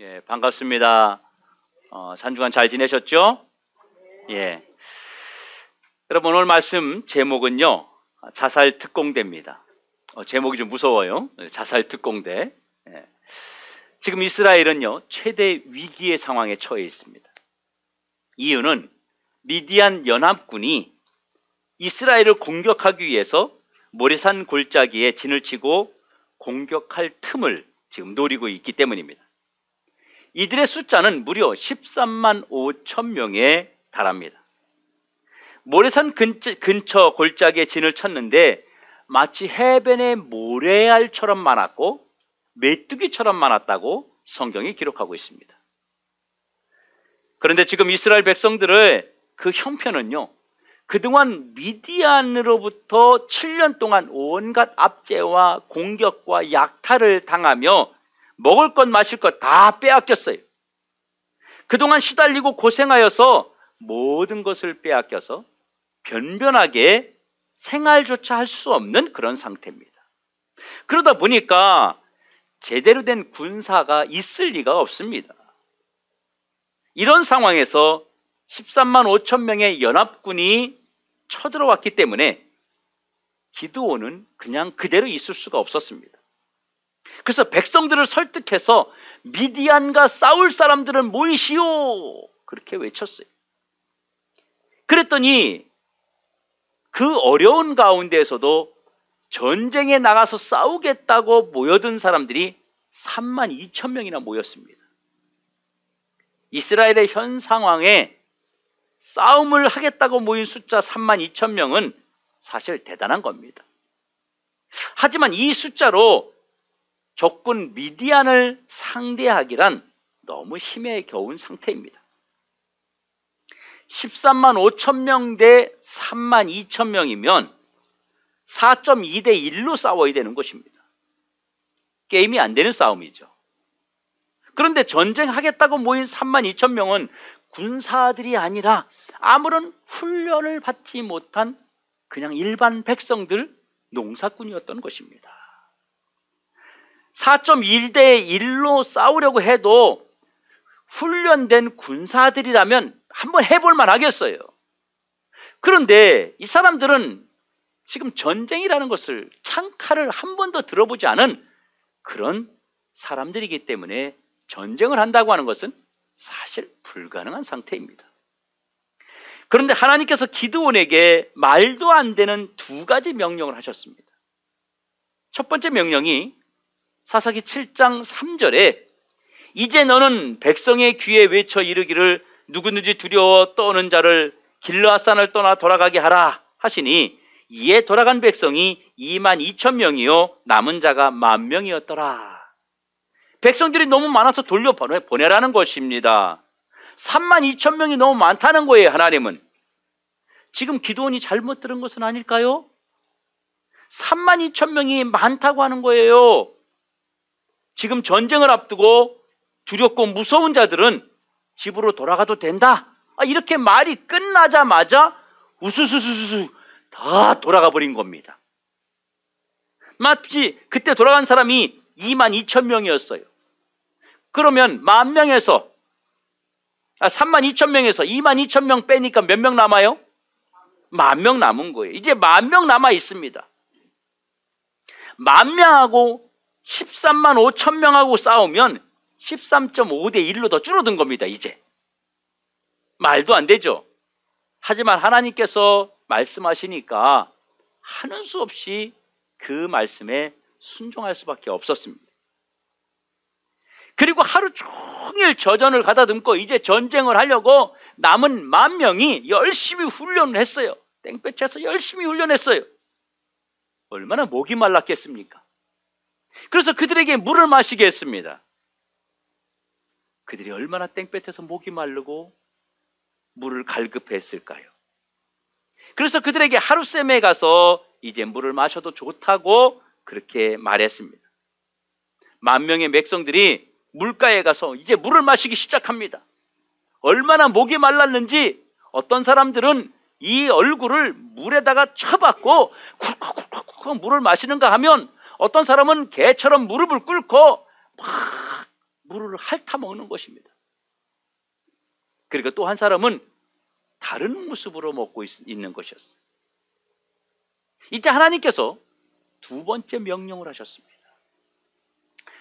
예, 반갑습니다. 한 주간 잘 지내셨죠? 예. 여러분, 오늘 말씀 제목은요, 자살 특공대입니다. 제목이 좀 무서워요. 자살 특공대. 예. 지금 이스라엘은요, 최대 위기의 상황에 처해 있습니다. 이유는 미디안 연합군이 이스라엘을 공격하기 위해서 모래산 골짜기에 진을 치고 공격할 틈을 지금 노리고 있기 때문입니다. 이들의 숫자는 무려 13만 5천 명에 달합니다. 모래산 근처 골짜기에 진을 쳤는데 마치 해변의 모래알처럼 많았고 메뚜기처럼 많았다고 성경이 기록하고 있습니다. 그런데 지금 이스라엘 백성들의 그 형편은요, 그동안 미디안으로부터 7년 동안 온갖 압제와 공격과 약탈을 당하며 먹을 것 마실 것 다 빼앗겼어요. 그동안 시달리고 고생하여서 모든 것을 빼앗겨서 변변하게 생활조차 할 수 없는 그런 상태입니다. 그러다 보니까 제대로 된 군사가 있을 리가 없습니다. 이런 상황에서 13만 5천 명의 연합군이 쳐들어왔기 때문에 기드온은 그냥 그대로 있을 수가 없었습니다. 그래서 백성들을 설득해서 미디안과 싸울 사람들은 모이시오! 그렇게 외쳤어요. 그랬더니 그 어려운 가운데에서도 전쟁에 나가서 싸우겠다고 모여든 사람들이 3만 2천 명이나 모였습니다. 이스라엘의 현 상황에 싸움을 하겠다고 모인 숫자 3만 2천 명은 사실 대단한 겁니다. 하지만 이 숫자로 적군 미디안을 상대하기란 너무 힘에 겨운 상태입니다. 13만 5천 명 대 3만 2천 명이면 4.2 대 1로 싸워야 되는 것입니다. 게임이 안 되는 싸움이죠. 그런데 전쟁하겠다고 모인 3만 2천 명은 군사들이 아니라 아무런 훈련을 받지 못한 그냥 일반 백성들, 농사꾼이었던 것입니다. 4.1 대 1로 싸우려고 해도 훈련된 군사들이라면 한번 해볼 만하겠어요. 그런데 이 사람들은 지금 전쟁이라는 것을 창칼을 한 번도 들어보지 않은 그런 사람들이기 때문에 전쟁을 한다고 하는 것은 사실 불가능한 상태입니다. 그런데 하나님께서 기드온에게 말도 안 되는 두 가지 명령을 하셨습니다. 첫 번째 명령이 사사기 7장 3절에 이제 너는 백성의 귀에 외쳐 이르기를 누구든지 두려워 떠오는 자를 길르앗산을 떠나 돌아가게 하라 하시니 이에 돌아간 백성이 2만 2천 명이요 남은 자가 1만 명이었더라. 백성들이 너무 많아서 돌려보내라는 것입니다. 3만 2천 명이 너무 많다는 거예요. 하나님은 지금 기드온이 잘못 들은 것은 아닐까요? 3만 2천 명이 많다고 하는 거예요. 지금 전쟁을 앞두고 두렵고 무서운 자들은 집으로 돌아가도 된다, 이렇게 말이 끝나자마자 우수수수수 다 돌아가 버린 겁니다. 마치 그때 돌아간 사람이 2만 2천 명이었어요. 그러면 1만 명에서 3만 2천 명에서 2만 2천 명 빼니까 몇 명 남아요? 1만 명 남은 거예요. 이제 1만 명 남아 있습니다. 1만 명하고 13만 5천 명하고 싸우면 13.5 대 1로 더 줄어든 겁니다. 이제 말도 안 되죠. 하지만 하나님께서 말씀하시니까 하는 수 없이 그 말씀에 순종할 수밖에 없었습니다. 그리고 하루 종일 저전을 가다듬고 이제 전쟁을 하려고 남은 1만 명이 열심히 훈련을 했어요. 땡볕에서 열심히 훈련했어요. 얼마나 목이 말랐겠습니까? 그래서 그들에게 물을 마시게 했습니다. 그들이 얼마나 땡볕에서 목이 마르고 물을 갈급했을까요? 그래서 그들에게 하룻샘에 가서 이제 물을 마셔도 좋다고 그렇게 말했습니다. 1만 명의 백성들이 물가에 가서 이제 물을 마시기 시작합니다. 얼마나 목이 말랐는지 어떤 사람들은 이 얼굴을 물에다가 쳐박고 쿡쿡쿡쿡 물을 마시는가 하면 어떤 사람은 개처럼 무릎을 꿇고 막 물을 핥아먹는 것입니다. 그리고 또 한 사람은 다른 모습으로 먹고 있는 것이었어요. 이때 하나님께서 두 번째 명령을 하셨습니다.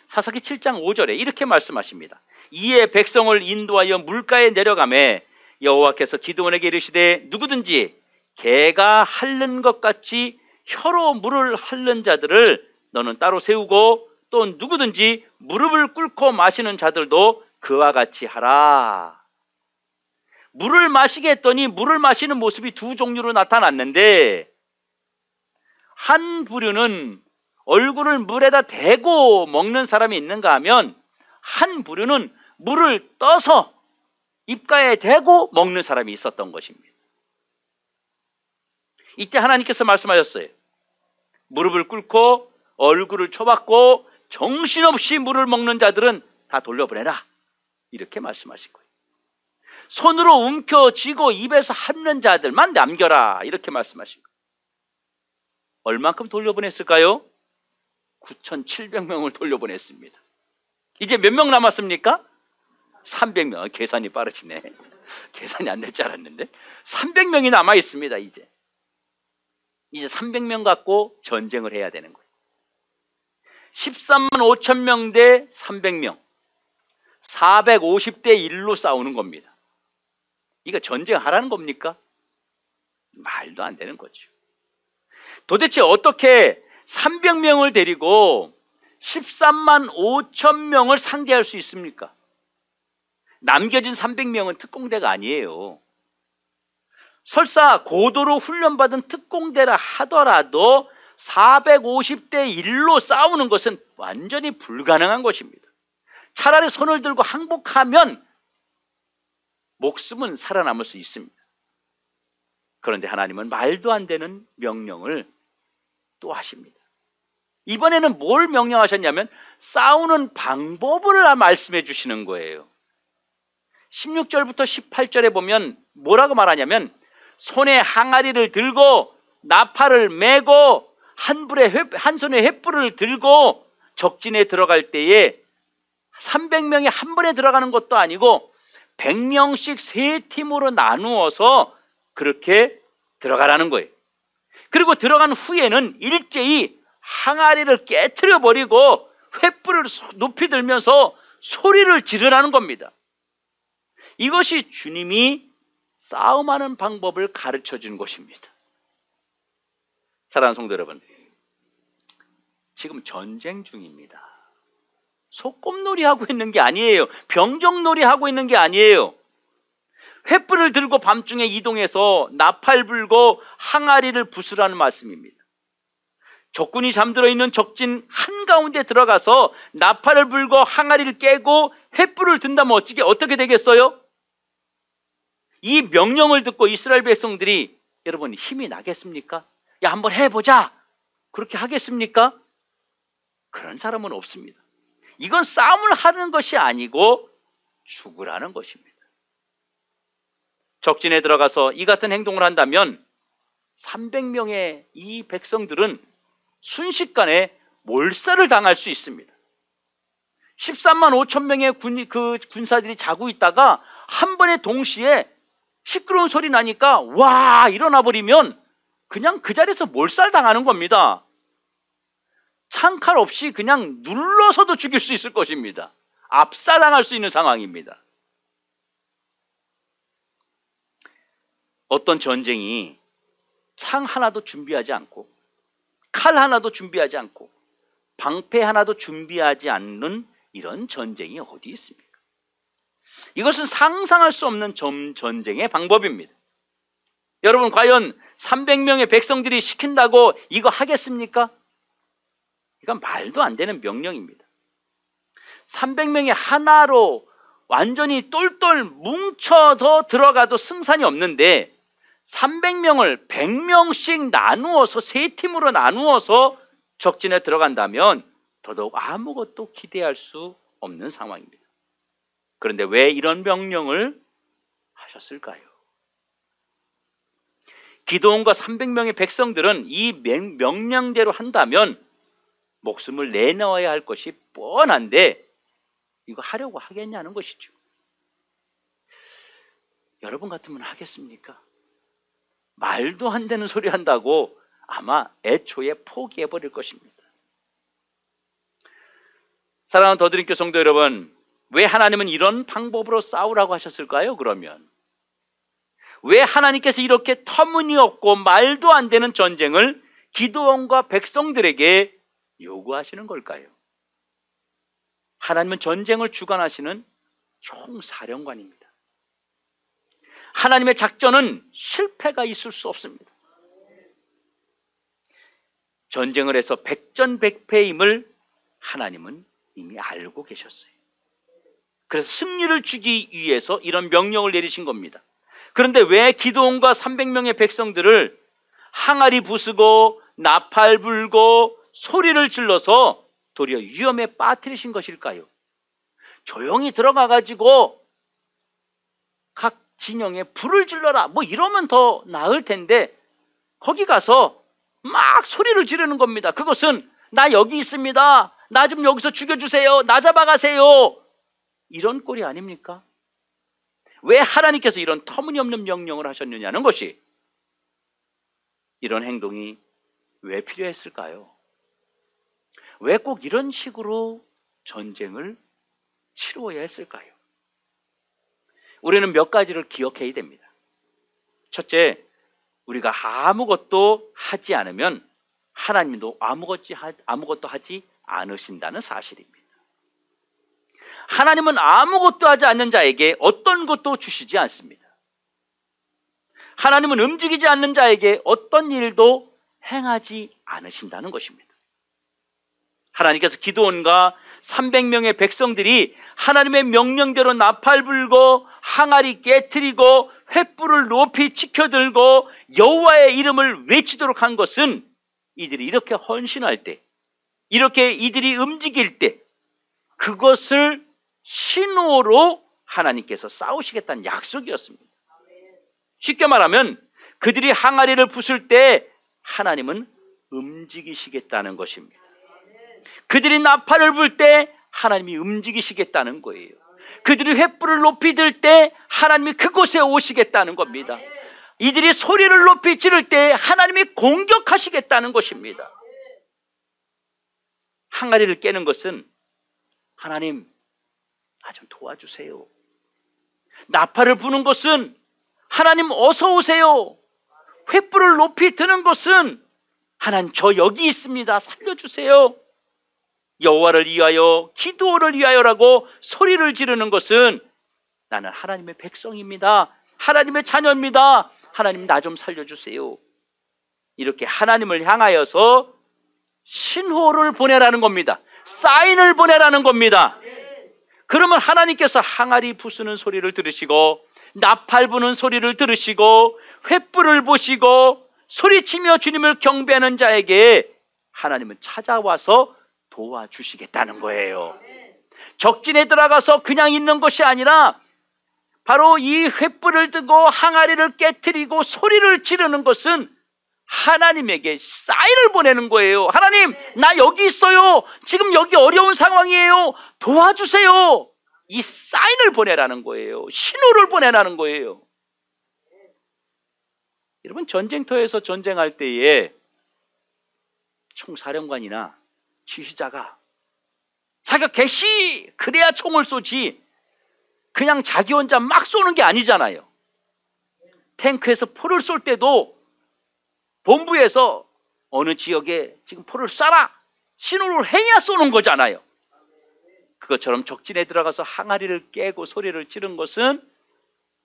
사사기 7장 5절에 이렇게 말씀하십니다. 이에 백성을 인도하여 물가에 내려가매 여호와께서 기드온에게 이르시되 누구든지 개가 핥는 것 같이 혀로 물을 핥는 자들을 너는 따로 세우고 또 누구든지 무릎을 꿇고 마시는 자들도 그와 같이 하라. 물을 마시게 했더니 물을 마시는 모습이 두 종류로 나타났는데, 한 부류는 얼굴을 물에다 대고 먹는 사람이 있는가 하면 한 부류는 물을 떠서 입가에 대고 먹는 사람이 있었던 것입니다. 이때 하나님께서 말씀하셨어요. 무릎을 꿇고 얼굴을 쳐박고 정신없이 물을 먹는 자들은 다 돌려보내라, 이렇게 말씀하신 거예요. 손으로 움켜쥐고 입에서 핥는 자들만 남겨라, 이렇게 말씀하신 거예요. 얼만큼 돌려보냈을까요? 9,700명을 돌려보냈습니다. 이제 몇 명 남았습니까? 300명. 계산이 빠르시네. 계산이 안 될 줄 알았는데 300명이 남아 있습니다. 이제 300명 갖고 전쟁을 해야 되는 거예요. 13만 5천 명 대 300명, 450대 1로 싸우는 겁니다. 이거 전쟁하라는 겁니까? 말도 안 되는 거죠. 도대체 어떻게 300명을 데리고 13만 5천 명을 상대할 수 있습니까? 남겨진 300명은 특공대가 아니에요. 설사 고도로 훈련받은 특공대라 하더라도 450대 1로 싸우는 것은 완전히 불가능한 것입니다. 차라리 손을 들고 항복하면 목숨은 살아남을 수 있습니다. 그런데 하나님은 말도 안 되는 명령을 또 하십니다. 이번에는 뭘 명령하셨냐면 싸우는 방법을 말씀해 주시는 거예요. 16절부터 18절에 보면 뭐라고 말하냐면, 손에 항아리를 들고 나팔을 메고 한 손에 횃불을 들고 적진에 들어갈 때에 300명이 한 번에 들어가는 것도 아니고 100명씩 세 팀으로 나누어서 그렇게 들어가라는 거예요. 그리고 들어간 후에는 일제히 항아리를 깨트려 버리고 횃불을 높이 들면서 소리를 지르라는 겁니다. 이것이 주님이 싸움하는 방법을 가르쳐 준 것입니다. 사랑하는 성도 여러분, 지금 전쟁 중입니다. 소꿉놀이 하고 있는 게 아니에요. 병정놀이 하고 있는 게 아니에요. 횃불을 들고 밤중에 이동해서 나팔 불고 항아리를 부수라는 말씀입니다. 적군이 잠들어 있는 적진 한가운데 들어가서 나팔을 불고 항아리를 깨고 횃불을 든다면 어떻게 되겠어요? 이 명령을 듣고 이스라엘 백성들이 여러분 힘이 나겠습니까? 야, 한번 해보자, 그렇게 하겠습니까? 그런 사람은 없습니다. 이건 싸움을 하는 것이 아니고 죽으라는 것입니다. 적진에 들어가서 이 같은 행동을 한다면 300명의 이 백성들은 순식간에 몰살을 당할 수 있습니다. 13만 5천 명의 군사들이 자고 있다가 한 번에 동시에 시끄러운 소리 나니까 와 일어나 버리면 그냥 그 자리에서 몰살 당하는 겁니다. 창칼 없이 그냥 눌러서도 죽일 수 있을 것입니다. 압살당할 수 있는 상황입니다. 어떤 전쟁이 창 하나도 준비하지 않고 칼 하나도 준비하지 않고 방패 하나도 준비하지 않는 이런 전쟁이 어디 있습니까? 이것은 상상할 수 없는 전쟁의 방법입니다. 여러분, 과연 300명의 백성들이 시킨다고 이거 하겠습니까? 이건 말도 안 되는 명령입니다. 300명이 하나로 완전히 똘똘 뭉쳐서 들어가도 승산이 없는데 300명을 100명씩 나누어서 세 팀으로 나누어서 적진에 들어간다면 더더욱 아무것도 기대할 수 없는 상황입니다. 그런데 왜 이런 명령을 하셨을까요? 기드온과 300명의 백성들은 이 명령대로 한다면 목숨을 내놓아야 할 것이 뻔한데 이거 하려고 하겠냐는 것이죠. 여러분 같으면 하겠습니까? 말도 안 되는 소리 한다고 아마 애초에 포기해버릴 것입니다. 사랑하는 더드림교 성도 여러분, 왜 하나님은 이런 방법으로 싸우라고 하셨을까요? 그러면 왜 하나님께서 이렇게 터무니없고 말도 안 되는 전쟁을 기드온과 백성들에게 요구하시는 걸까요? 하나님은 전쟁을 주관하시는 총사령관입니다. 하나님의 작전은 실패가 있을 수 없습니다. 전쟁을 해서 백전백패임을 하나님은 이미 알고 계셨어요. 그래서 승리를 주기 위해서 이런 명령을 내리신 겁니다. 그런데 왜 기드온과 300명의 백성들을 항아리 부수고 나팔 불고 소리를 질러서 도리어 위험에 빠뜨리신 것일까요? 조용히 들어가 가지고 각 진영에 불을 질러라 뭐 이러면 더 나을 텐데 거기 가서 막 소리를 지르는 겁니다. 그것은 나 여기 있습니다. 나 좀 여기서 죽여주세요. 나 잡아가세요. 이런 꼴이 아닙니까? 왜 하나님께서 이런 터무니없는 명령을 하셨느냐는 것이, 이런 행동이 왜 필요했을까요? 왜 꼭 이런 식으로 전쟁을 치루어야 했을까요? 우리는 몇 가지를 기억해야 됩니다. 첫째, 우리가 아무것도 하지 않으면 하나님도 아무것도 하지 않으신다는 사실입니다. 하나님은 아무것도 하지 않는 자에게 어떤 것도 주시지 않습니다. 하나님은 움직이지 않는 자에게 어떤 일도 행하지 않으신다는 것입니다. 하나님께서 기드온과 300명의 백성들이 하나님의 명령대로 나팔 불고 항아리 깨트리고 횃불을 높이 치켜들고 여호와의 이름을 외치도록 한 것은 이들이 이렇게 헌신할 때, 이렇게 이들이 움직일 때 그것을 신호로 하나님께서 싸우시겠다는 약속이었습니다. 쉽게 말하면 그들이 항아리를 부술 때 하나님은 움직이시겠다는 것입니다. 그들이 나팔을 불 때 하나님이 움직이시겠다는 거예요. 그들이 횃불을 높이 들 때 하나님이 그곳에 오시겠다는 겁니다. 이들이 소리를 높이 지를 때 하나님이 공격하시겠다는 것입니다. 항아리를 깨는 것은 하나님, 나 좀 도와주세요. 나팔을 부는 것은 하나님 어서 오세요. 횃불을 높이 드는 것은 하나님 저 여기 있습니다. 살려주세요. 여호와를 위하여, 기드온을 위하여라고 소리를 지르는 것은 나는 하나님의 백성입니다. 하나님의 자녀입니다. 하나님 나 좀 살려주세요. 이렇게 하나님을 향하여서 신호를 보내라는 겁니다. 사인을 보내라는 겁니다. 그러면 하나님께서 항아리 부수는 소리를 들으시고 나팔 부는 소리를 들으시고 횃불을 보시고 소리치며 주님을 경배하는 자에게 하나님은 찾아와서 도와주시겠다는 거예요. 적진에 들어가서 그냥 있는 것이 아니라 바로 이 횃불을 들고 항아리를 깨트리고 소리를 지르는 것은 하나님에게 사인을 보내는 거예요. 하나님, 나 여기 있어요. 지금 여기 어려운 상황이에요. 도와주세요. 이 사인을 보내라는 거예요. 신호를 보내라는 거예요. 여러분, 전쟁터에서 전쟁할 때에 총사령관이나 지휘자가 자기가 개시 그래야 총을 쏘지 그냥 자기 혼자 막 쏘는 게 아니잖아요. 탱크에서 포를 쏠 때도 본부에서 어느 지역에 지금 포를 쏴라 신호를 해야 쏘는 거잖아요. 그것처럼 적진에 들어가서 항아리를 깨고 소리를 지른 것은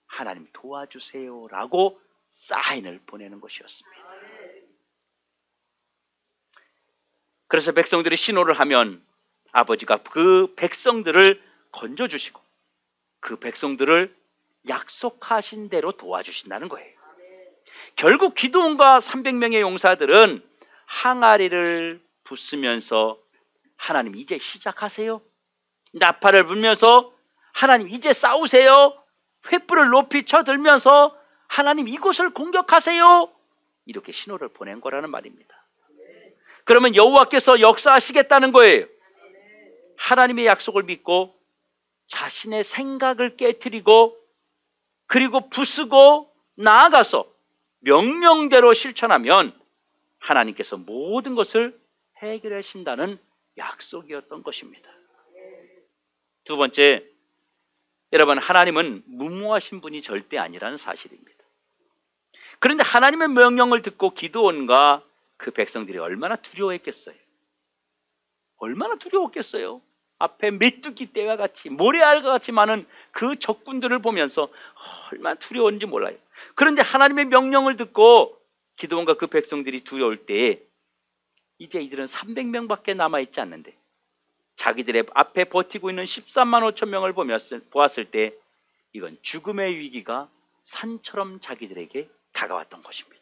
하나님 도와주세요라고 사인을 보내는 것이었습니다. 그래서 백성들이 신호를 하면 아버지가 그 백성들을 건져주시고 그 백성들을 약속하신 대로 도와주신다는 거예요. 결국 기드온과 300명의 용사들은 항아리를 부수면서 하나님 이제 시작하세요. 나팔을 불면서 하나님 이제 싸우세요. 횃불을 높이 쳐들면서 하나님 이곳을 공격하세요. 이렇게 신호를 보낸 거라는 말입니다. 그러면 여호와께서 역사하시겠다는 거예요. 하나님의 약속을 믿고 자신의 생각을 깨트리고 그리고 부수고 나아가서 명령대로 실천하면 하나님께서 모든 것을 해결하신다는 약속이었던 것입니다. 두 번째, 여러분, 하나님은 무모하신 분이 절대 아니라는 사실입니다. 그런데 하나님의 명령을 듣고 기드온과 그 백성들이 얼마나 두려워했겠어요? 얼마나 두려웠겠어요? 앞에 메뚜기 떼와 같이 모래알과 같이 많은 그 적군들을 보면서 얼마나 두려웠는지 몰라요. 그런데 하나님의 명령을 듣고 기드온과 그 백성들이 두려울 때에 이제 이들은 300명밖에 남아있지 않는데 자기들의 앞에 버티고 있는 13만 5천 명을 보았을 때 이건 죽음의 위기가 산처럼 자기들에게 다가왔던 것입니다.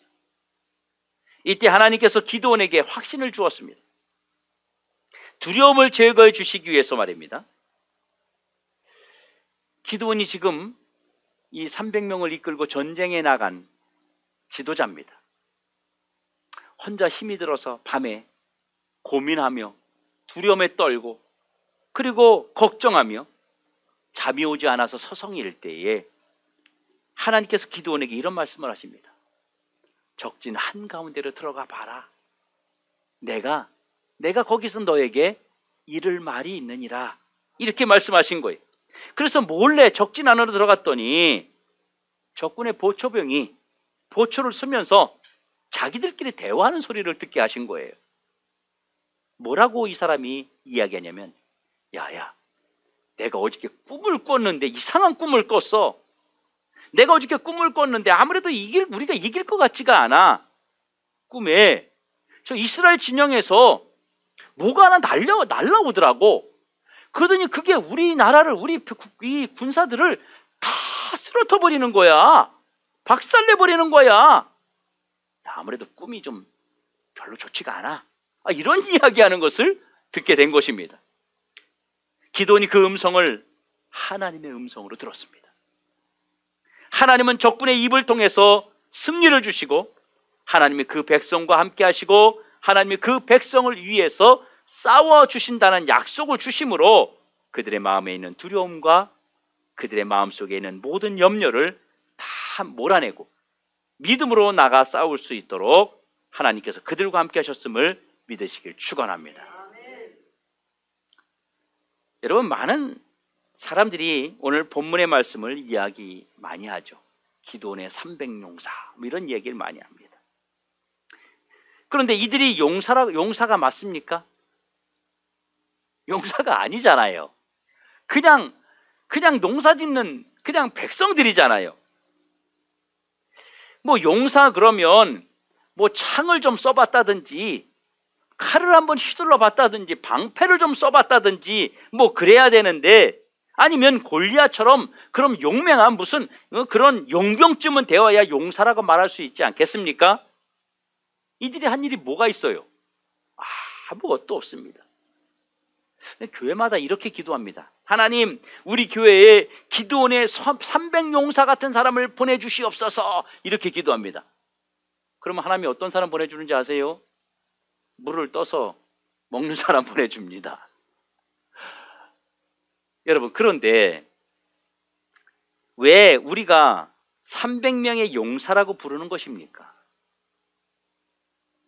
이때 하나님께서 기드온에게 확신을 주었습니다. 두려움을 제거해 주시기 위해서 말입니다. 기드온이 지금 이 300명을 이끌고 전쟁에 나간 지도자입니다. 혼자 힘이 들어서 밤에 고민하며 두려움에 떨고 그리고 걱정하며 잠이 오지 않아서 서성일 때에 하나님께서 기드온에게 이런 말씀을 하십니다. 적진 한가운데로 들어가 봐라. 내가 거기서 너에게 이를 말이 있느니라. 이렇게 말씀하신 거예요. 그래서 몰래 적진 안으로 들어갔더니 적군의 보초병이 보초를 쓰면서 자기들끼리 대화하는 소리를 듣게 하신 거예요. 뭐라고 이 사람이 이야기하냐면, 야야, 내가 어저께 꿈을 꿨는데 이상한 꿈을 꿨어. 내가 어저께 꿈을 꿨는데 아무래도 우리가 이길 것 같지가 않아. 꿈에 저 이스라엘 진영에서 뭐가 하나 날라오더라고. 그러더니 그게 우리나라를, 이 군사들을 다 쓰러져 버리는 거야. 박살내 버리는 거야. 아무래도 꿈이 좀 별로 좋지가 않아. 이런 이야기하는 것을 듣게 된 것입니다. 기드온이 그 음성을 하나님의 음성으로 들었습니다. 하나님은 적군의 입을 통해서 승리를 주시고 하나님이 그 백성과 함께 하시고 하나님이 그 백성을 위해서 싸워주신다는 약속을 주심으로 그들의 마음에 있는 두려움과 그들의 마음속에 있는 모든 염려를 다 몰아내고 믿음으로 나가 싸울 수 있도록 하나님께서 그들과 함께 하셨음을 믿으시길 축원합니다. 여러분, 많은 사람들이 오늘 본문의 말씀을 이야기 많이 하죠. 기드온의 300용사 이런 얘기를 많이 합니다. 그런데 이들이 용사가 맞습니까? 용사가 아니잖아요. 그냥 농사 짓는 그냥 백성들이잖아요. 뭐 용사 그러면 뭐 창을 좀 써봤다든지 칼을 한번 휘둘러 봤다든지 방패를 좀 써봤다든지 뭐 그래야 되는데, 아니면 골리앗처럼 그럼 용맹한 무슨 그런 용병쯤은 되어야 용사라고 말할 수 있지 않겠습니까? 이들이 한 일이 뭐가 있어요? 아무것도 없습니다. 교회마다 이렇게 기도합니다. 하나님, 우리 교회에 기드온의 300용사 같은 사람을 보내주시옵소서. 이렇게 기도합니다. 그러면 하나님이 어떤 사람 보내주는지 아세요? 물을 떠서 먹는 사람 보내줍니다. 여러분, 그런데 왜 우리가 300명의 용사라고 부르는 것입니까?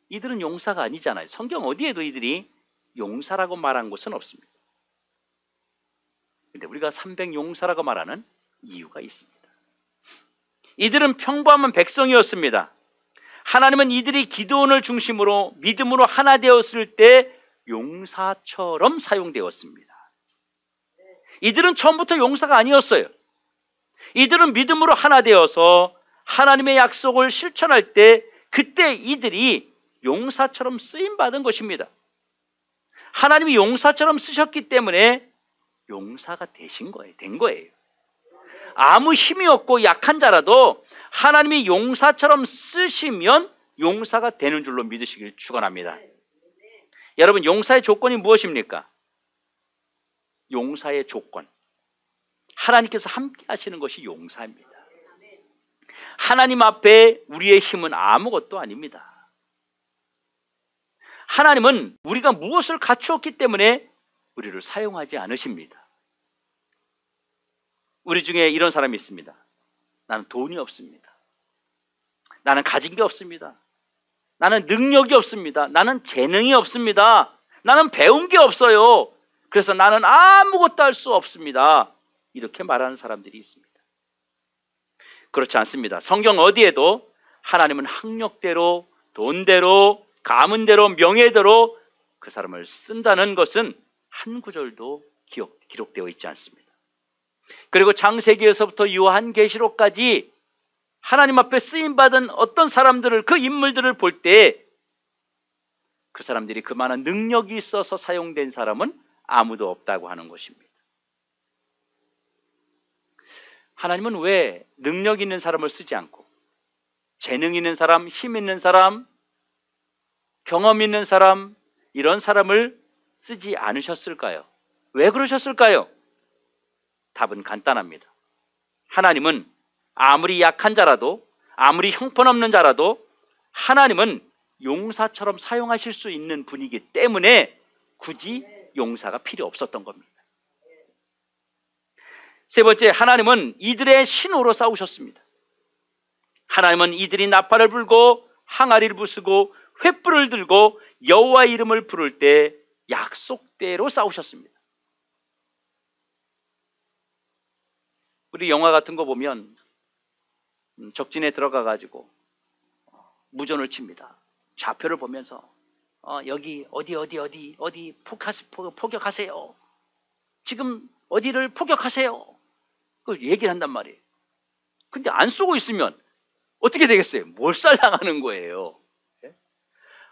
이들은 용사가 아니잖아요. 성경 어디에도 이들이 용사라고 말한 곳은 없습니다. 그런데 우리가 300용사라고 말하는 이유가 있습니다. 이들은 평범한 백성이었습니다. 하나님은 이들이 기드온을 중심으로 믿음으로 하나 되었을 때 용사처럼 사용되었습니다. 이들은 처음부터 용사가 아니었어요. 이들은 믿음으로 하나 되어서 하나님의 약속을 실천할 때 그때 이들이 용사처럼 쓰임받은 것입니다. 하나님이 용사처럼 쓰셨기 때문에 용사가 된 거예요. 아무 힘이 없고 약한 자라도 하나님이 용사처럼 쓰시면 용사가 되는 줄로 믿으시길 축원합니다. 여러분, 용사의 조건이 무엇입니까? 용사의 조건, 하나님께서 함께 하시는 것이 용사입니다. 하나님 앞에 우리의 힘은 아무것도 아닙니다. 하나님은 우리가 무엇을 갖추었기 때문에 우리를 사용하지 않으십니다. 우리 중에 이런 사람이 있습니다. 나는 돈이 없습니다. 나는 가진 게 없습니다. 나는 능력이 없습니다. 나는 재능이 없습니다. 나는 배운 게 없어요. 그래서 나는 아무것도 할 수 없습니다. 이렇게 말하는 사람들이 있습니다. 그렇지 않습니다. 성경 어디에도 하나님은 학력대로, 돈대로, 가문대로, 명예대로 그 사람을 쓴다는 것은 한 구절도 기록되어 있지 않습니다. 그리고 창세기에서부터 요한계시록까지 하나님 앞에 쓰임받은 어떤 사람들을, 그 인물들을 볼 때 그 사람들이 그만한 능력이 있어서 사용된 사람은 아무도 없다고 하는 것입니다. 하나님은 왜 능력 있는 사람을 쓰지 않고 재능 있는 사람, 힘 있는 사람, 경험 있는 사람, 이런 사람을 쓰지 않으셨을까요? 왜 그러셨을까요? 답은 간단합니다. 하나님은 아무리 약한 자라도, 아무리 형편없는 자라도 하나님은 용사처럼 사용하실 수 있는 분이기 때문에 굳이 용사가 필요 없었던 겁니다. 세 번째, 하나님은 이들의 신호로 싸우셨습니다. 하나님은 이들이 나팔을 불고 항아리를 부수고 횃불을 들고 여호와의 이름을 부를 때 약속대로 싸우셨습니다. 우리 영화 같은 거 보면 적진에 들어가 가지고 무전을 칩니다. 좌표를 보면서 여기 어디 포격하세요. 지금 어디를 포격하세요. 그 얘기를 한단 말이에요. 근데 안 쏘고 있으면 어떻게 되겠어요? 몰살당하는 거예요.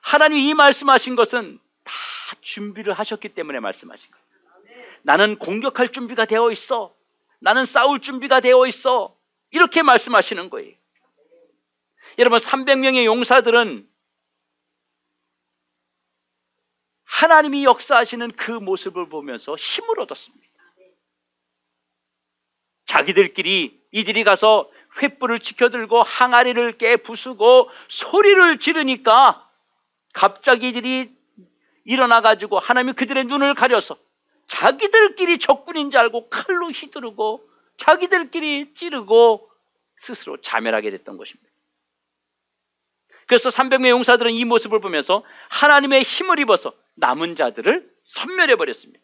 하나님이 이 말씀하신 것은 다 준비를 하셨기 때문에 말씀하신 거예요. 나는 공격할 준비가 되어 있어. 나는 싸울 준비가 되어 있어. 이렇게 말씀하시는 거예요. 여러분, 300명의 용사들은 하나님이 역사하시는 그 모습을 보면서 힘을 얻었습니다. 자기들끼리 이들이 가서 횃불을 치켜들고 항아리를 깨 부수고 소리를 지르니까 갑자기 이들이 일어나가지고 하나님이 그들의 눈을 가려서 자기들끼리 적군인 줄 알고 칼로 휘두르고 자기들끼리 찌르고 스스로 자멸하게 됐던 것입니다. 그래서 300명의 용사들은 이 모습을 보면서 하나님의 힘을 입어서 남은 자들을 섬멸해버렸습니다.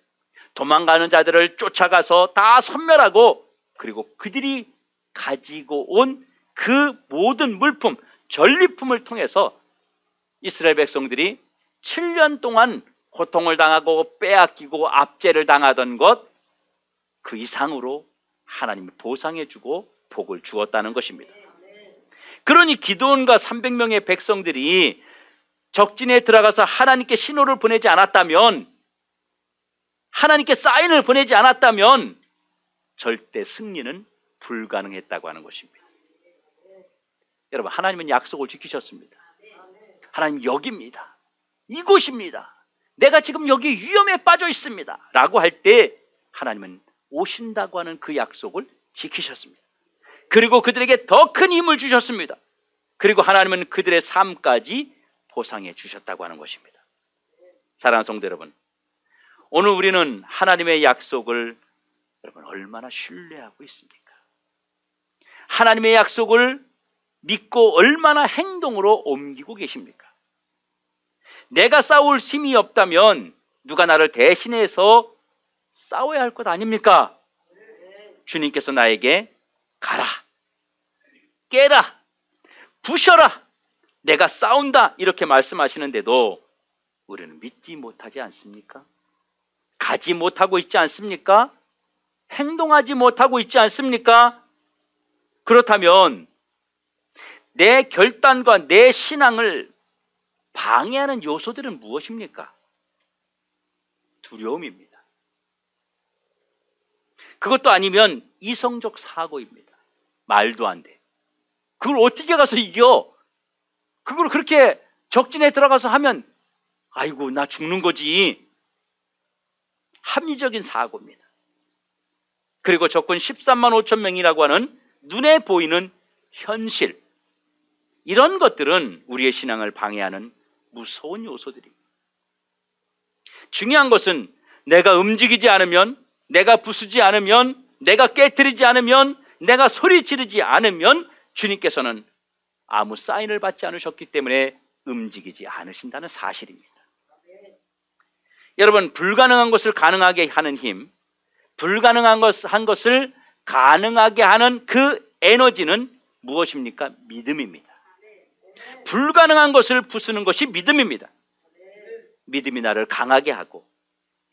도망가는 자들을 쫓아가서 다 섬멸하고, 그리고 그들이 가지고 온 그 모든 물품, 전리품을 통해서 이스라엘 백성들이 7년 동안 고통을 당하고 빼앗기고 압제를 당하던 것, 그 이상으로 하나님이 보상해주고 복을 주었다는 것입니다. 그러니 기드온과 300명의 백성들이 적진에 들어가서 하나님께 신호를 보내지 않았다면, 하나님께 사인을 보내지 않았다면 절대 승리는 불가능했다고 하는 것입니다. 여러분, 하나님은 약속을 지키셨습니다. 하나님 여기입니다. 이곳입니다. 내가 지금 여기 위험에 빠져 있습니다. 라고 할 때 하나님은 오신다고 하는 그 약속을 지키셨습니다. 그리고 그들에게 더 큰 힘을 주셨습니다. 그리고 하나님은 그들의 삶까지 보상해 주셨다고 하는 것입니다. 사랑하는 성도 여러분, 오늘 우리는 하나님의 약속을 여러분 얼마나 신뢰하고 있습니까? 하나님의 약속을 믿고 얼마나 행동으로 옮기고 계십니까? 내가 싸울 힘이 없다면 누가 나를 대신해서 싸워야 할 것 아닙니까? 주님께서 나에게 가라, 깨라, 부셔라, 내가 싸운다 이렇게 말씀하시는데도 우리는 믿지 못하지 않습니까? 가지 못하고 있지 않습니까? 행동하지 못하고 있지 않습니까? 그렇다면 내 결단과 내 신앙을 방해하는 요소들은 무엇입니까? 두려움입니다. 그것도 아니면 이성적 사고입니다. 말도 안 돼. 그걸 어떻게 가서 이겨? 그걸 그렇게 적진에 들어가서 하면 아이고 나 죽는 거지. 합리적인 사고입니다. 그리고 적군 13만 5천 명이라고 하는 눈에 보이는 현실, 이런 것들은 우리의 신앙을 방해하는 무서운 요소들입니다. 중요한 것은 내가 움직이지 않으면, 내가 부수지 않으면 내가 깨트리지 않으면, 내가 소리 지르지 않으면 주님께서는 아무 사인을 받지 않으셨기 때문에 움직이지 않으신다는 사실입니다. 여러분, 불가능한 것을 가능하게 하는 힘, 불가능한 것을 가능하게 하는 그 에너지는 무엇입니까? 믿음입니다. 불가능한 것을 부수는 것이 믿음입니다. 믿음이 나를 강하게 하고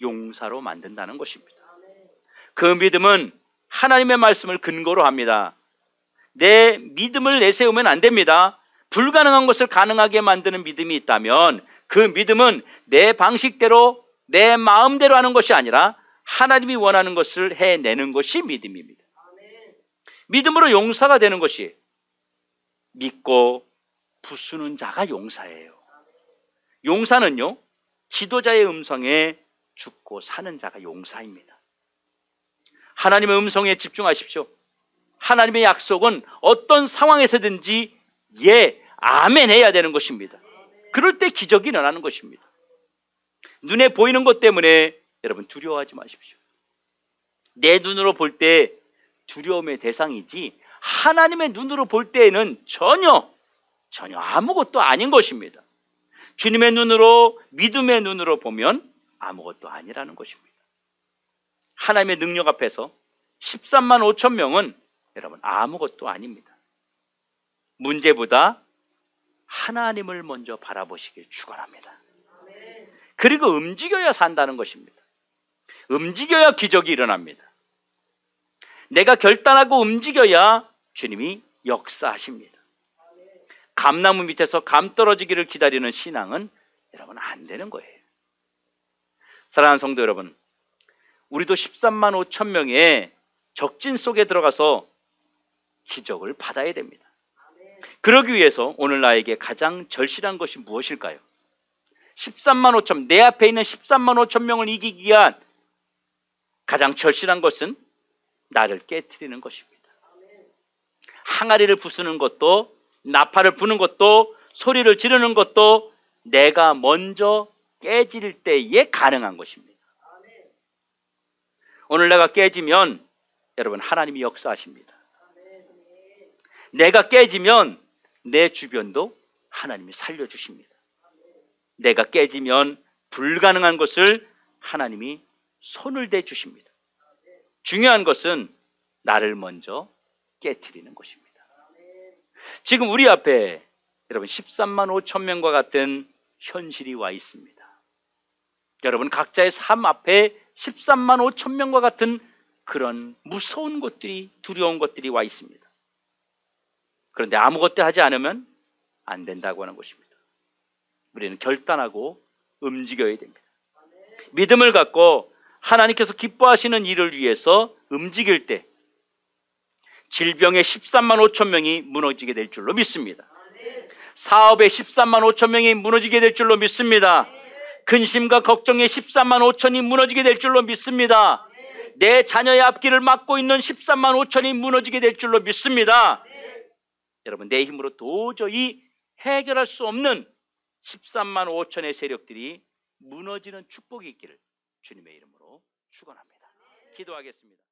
용사로 만든다는 것입니다. 그 믿음은 하나님의 말씀을 근거로 합니다. 내 믿음을 내세우면 안 됩니다. 불가능한 것을 가능하게 만드는 믿음이 있다면 그 믿음은 내 방식대로, 내 마음대로 하는 것이 아니라 하나님이 원하는 것을 해내는 것이 믿음입니다. 믿음으로 용사가 되는 것이, 믿고 부수는 자가 용사예요. 용사는요, 지도자의 음성에 죽고 사는 자가 용사입니다. 하나님의 음성에 집중하십시오. 하나님의 약속은 어떤 상황에서든지 예, 아멘 해야 되는 것입니다. 그럴 때 기적이 일어나는 것입니다. 눈에 보이는 것 때문에 여러분 두려워하지 마십시오. 내 눈으로 볼 때 두려움의 대상이지 하나님의 눈으로 볼 때에는 전혀 아무것도 아닌 것입니다. 주님의 눈으로, 믿음의 눈으로 보면 아무것도 아니라는 것입니다. 하나님의 능력 앞에서 13만 5천 명은 여러분 아무것도 아닙니다. 문제보다 하나님을 먼저 바라보시길 축원합니다. 그리고 움직여야 산다는 것입니다. 움직여야 기적이 일어납니다. 내가 결단하고 움직여야 주님이 역사하십니다. 감나무 밑에서 감 떨어지기를 기다리는 신앙은 여러분 안 되는 거예요. 사랑하는 성도 여러분, 우리도 13만 5천 명의 적진 속에 들어가서 기적을 받아야 됩니다. 그러기 위해서 오늘 나에게 가장 절실한 것이 무엇일까요? 13만 5천, 내 앞에 있는 13만 5천 명을 이기기 위한 가장 절실한 것은 나를 깨트리는 것입니다. 항아리를 부수는 것도, 나팔을 부는 것도, 소리를 지르는 것도 내가 먼저 깨질 때에 가능한 것입니다. 오늘 내가 깨지면 여러분 하나님이 역사하십니다. 내가 깨지면 내 주변도 하나님이 살려주십니다. 내가 깨지면 불가능한 것을 하나님이 손을 대주십니다. 중요한 것은 나를 먼저 깨트리는 것입니다. 지금 우리 앞에 여러분 13만 5천 명과 같은 현실이 와 있습니다. 여러분 각자의 삶 앞에 13만 5천 명과 같은 그런 무서운 것들이, 두려운 것들이 와 있습니다. 그런데 아무것도 하지 않으면 안 된다고 하는 것입니다. 우리는 결단하고 움직여야 됩니다. 믿음을 갖고 하나님께서 기뻐하시는 일을 위해서 움직일 때 질병의 13만 5천 명이 무너지게 될 줄로 믿습니다. 사업의 13만 5천 명이 무너지게 될 줄로 믿습니다. 근심과 걱정의 13만 5천이 무너지게 될 줄로 믿습니다. 내 자녀의 앞길을 막고 있는 13만 5천이 무너지게 될 줄로 믿습니다. 여러분, 내 힘으로 도저히 해결할 수 없는 13만 5천의 세력들이 무너지는 축복이 있기를 주님의 이름으로 축원합니다. 기도하겠습니다.